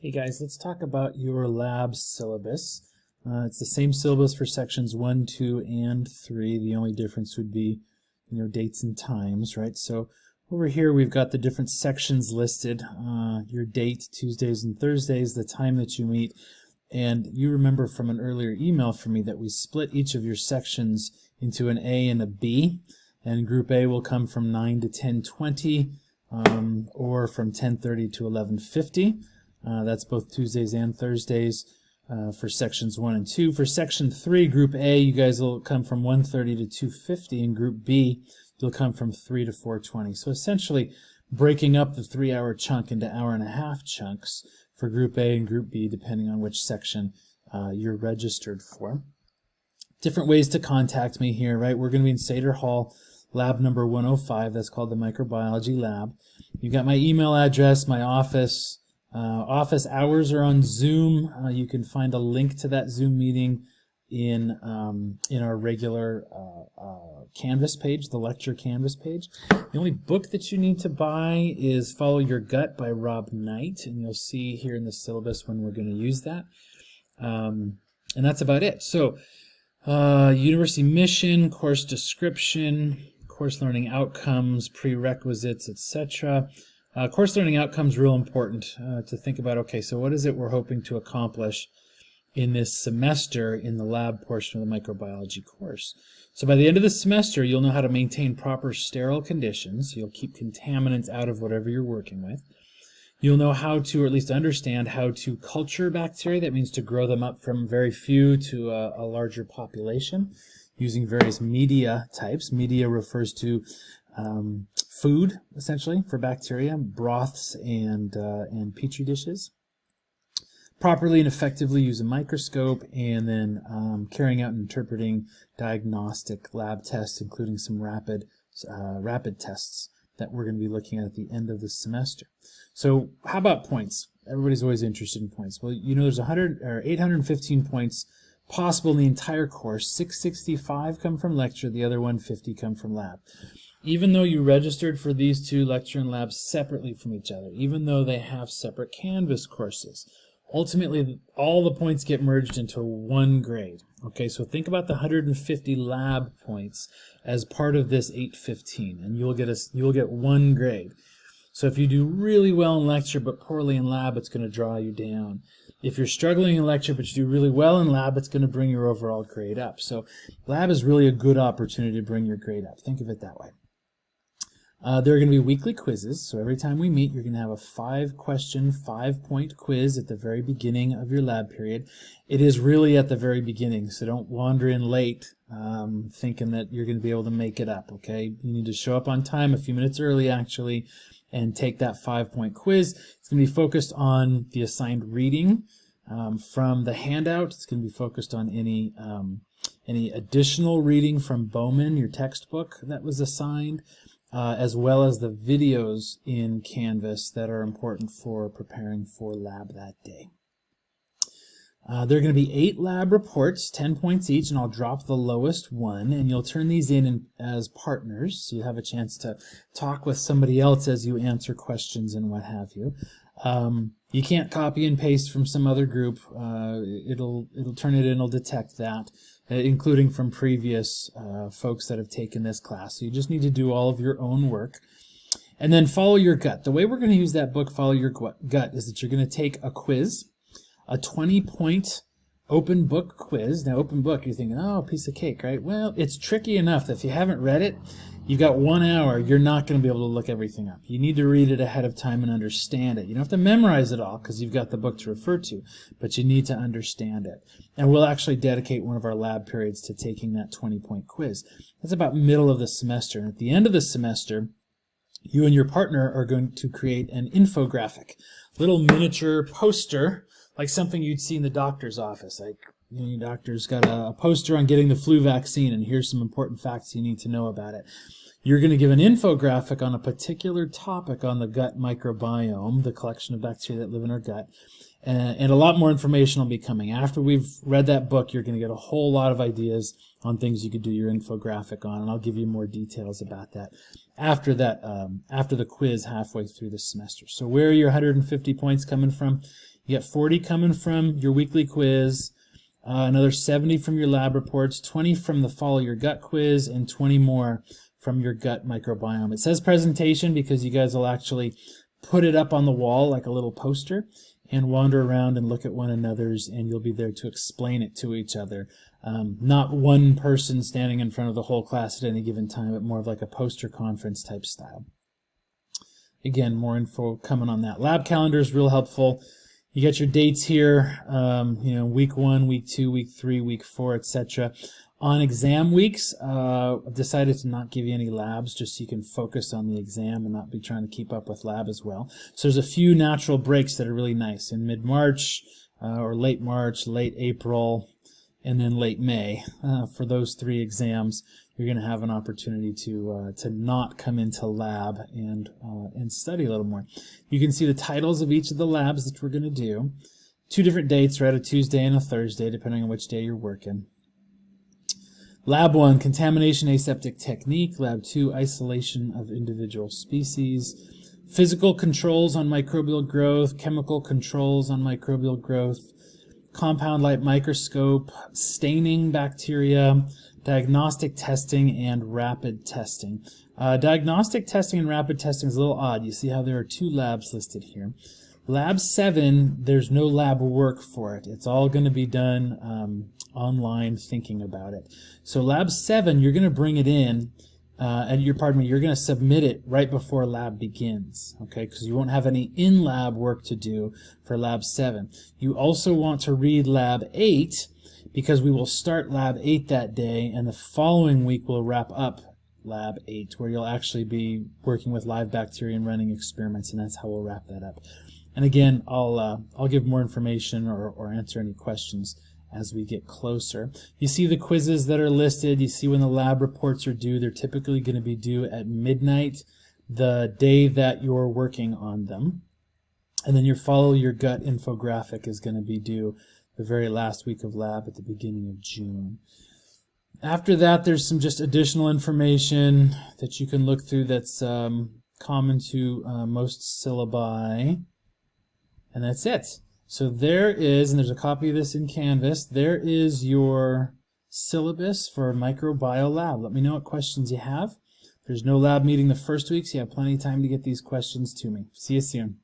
Hey guys, let's talk about your lab syllabus. It's the same syllabus for sections 1, 2, and 3. The only difference would be, dates and times, right? So over here we've got the different sections listed, your date, Tuesdays and Thursdays, the time that you meet, and you remember from an earlier email from me that we split each of your sections into an A and a B, and Group A will come from 9 to 10:20, or from 10:30 to 11:50. That's both Tuesdays and Thursdays for sections 1 and 2. For section 3, Group A, you guys will come from 1:30 to 2:50, and Group B, you'll come from 3 to 4:20. So essentially breaking up the 3-hour chunk into hour-and-a-half chunks for Group A and Group B, depending on which section you're registered for. Different ways to contact me here, right? We're going to be in Seder Hall, lab number 105. That's called the Microbiology Lab. You've got my email address, my office. Office hours are on Zoom. You can find a link to that Zoom meeting in our regular Canvas page, the lecture Canvas page. The only book that you need to buy is Follow Your Gut by Rob Knight, and you'll see here in the syllabus when we're going to use that. And that's about it. So, university mission, course description, course learning outcomes, prerequisites, etc. Course learning outcomes real important to think about. Okay, so what is it we're hoping to accomplish in this semester in the lab portion of the microbiology course? So by the end of the semester, you'll know how to maintain proper sterile conditions. You'll keep contaminants out of whatever you're working with. You'll know how to, or at least understand how to culture bacteria. That means to grow them up from very few to a larger population using various media types. Media refers to food, essentially, for bacteria, broths and petri dishes. Properly and effectively use a microscope, and then carrying out and interpreting diagnostic lab tests, including some rapid tests that we're going to be looking at the end of the semester. So how about points? Everybody's always interested in points. Well, there's 815 points possible in the entire course. 665 come from lecture, the other 150 come from lab. Even though you registered for these two, lecture and lab, separately from each other, even though they have separate Canvas courses, ultimately all the points get merged into one grade. Okay, so think about the 150 lab points as part of this 815, and you'll get one grade. So if you do really well in lecture but poorly in lab, it's going to draw you down. If you're struggling in lecture but you do really well in lab, it's going to bring your overall grade up. So lab is really a good opportunity to bring your grade up. Think of it that way. There are going to be weekly quizzes, so every time we meet, you're going to have a 5-question, 5-point quiz at the very beginning of your lab period. It is really at the very beginning, so don't wander in late thinking that you're going to be able to make it up, okay? You need to show up on time, a few minutes early, actually, and take that 5-point quiz. It's going to be focused on the assigned reading from the handout. It's going to be focused on any additional reading from Bowman, your textbook that was assigned, as well as the videos in Canvas that are important for preparing for lab that day. There are going to be 8 lab reports, 10 points each, and I'll drop the lowest one, and you'll turn these in as partners, so you have a chance to talk with somebody else as you answer questions and what have you. You can't copy and paste from some other group. It'll turn it in, it'll detect that, including from previous folks that have taken this class. So you just need to do all of your own work. And then Follow Your Gut. The way we're going to use that book, Follow Your Gut, is that you're going to take a quiz, a 20-point open book quiz. Now, open book, you're thinking, oh, piece of cake, right? Well, it's tricky enough that if you haven't read it, you've got 1 hour, you're not going to be able to look everything up. You need to read it ahead of time and understand it. You don't have to memorize it all because you've got the book to refer to, but you need to understand it. And we'll actually dedicate one of our lab periods to taking that 20-point quiz. That's about middle of the semester. And at the end of the semester, you and your partner are going to create an infographic, little miniature poster, like something you'd see in the doctor's office. Like, your doctor's got a poster on getting the flu vaccine, and here's some important facts you need to know about it. You're going to give an infographic on a particular topic on the gut microbiome, the collection of bacteria that live in our gut, and a lot more information will be coming. After we've read that book, you're going to get a whole lot of ideas on things you could do your infographic on, and I'll give you more details about that after the quiz halfway through the semester. So where are your 150 points coming from? You get 40 coming from your weekly quiz, another 70 from your lab reports, 20 from the Follow Your Gut quiz, and 20 more from your gut microbiome. It says presentation because you guys will actually put it up on the wall like a little poster and wander around and look at one another's, and you'll be there to explain it to each other. Not one person standing in front of the whole class at any given time, but more of like a poster conference type style. Again, more info coming on that. Lab calendar is real helpful. You get your dates here, week 1, week 2, week 3, week 4, etc. On exam weeks, I've decided to not give you any labs just so you can focus on the exam and not be trying to keep up with lab as well. So there's a few natural breaks that are really nice in mid-March or late March, late April, and then late May. For those 3 exams, you're going to have an opportunity to not come into lab and study a little more. You can see the titles of each of the labs that we're going to do. 2 different dates, right? A Tuesday and a Thursday, depending on which day you're working. Lab 1, contamination aseptic technique. Lab 2, isolation of individual species. Physical controls on microbial growth, chemical controls on microbial growth, compound light microscope, staining bacteria, diagnostic testing, and rapid testing. Diagnostic testing and rapid testing is a little odd. You see how there are 2 labs listed here. Lab 7, there's no lab work for it. It's all going to be done online, thinking about it. So Lab 7, you're going to bring it in, you're going to submit it right before lab begins, okay? Because you won't have any in-lab work to do for Lab 7. You also want to read Lab 8 because we will start Lab 8 that day, and the following week we'll wrap up Lab 8, where you'll actually be working with live bacteria and running experiments, and that's how we'll wrap that up. And again, I'll give more information or answer any questions as we get closer. You see the quizzes that are listed. You see when the lab reports are due. They're typically going to be due at midnight the day that you're working on them. And then your Follow Your Gut infographic is going to be due the very last week of lab at the beginning of June. After that, there's some just additional information that you can look through that's common to most syllabi. And that's it. So there is, and there's a copy of this in Canvas, there is your syllabus for microbiome lab. Let me know what questions you have. There's no lab meeting the first week, so you have plenty of time to get these questions to me. See you soon.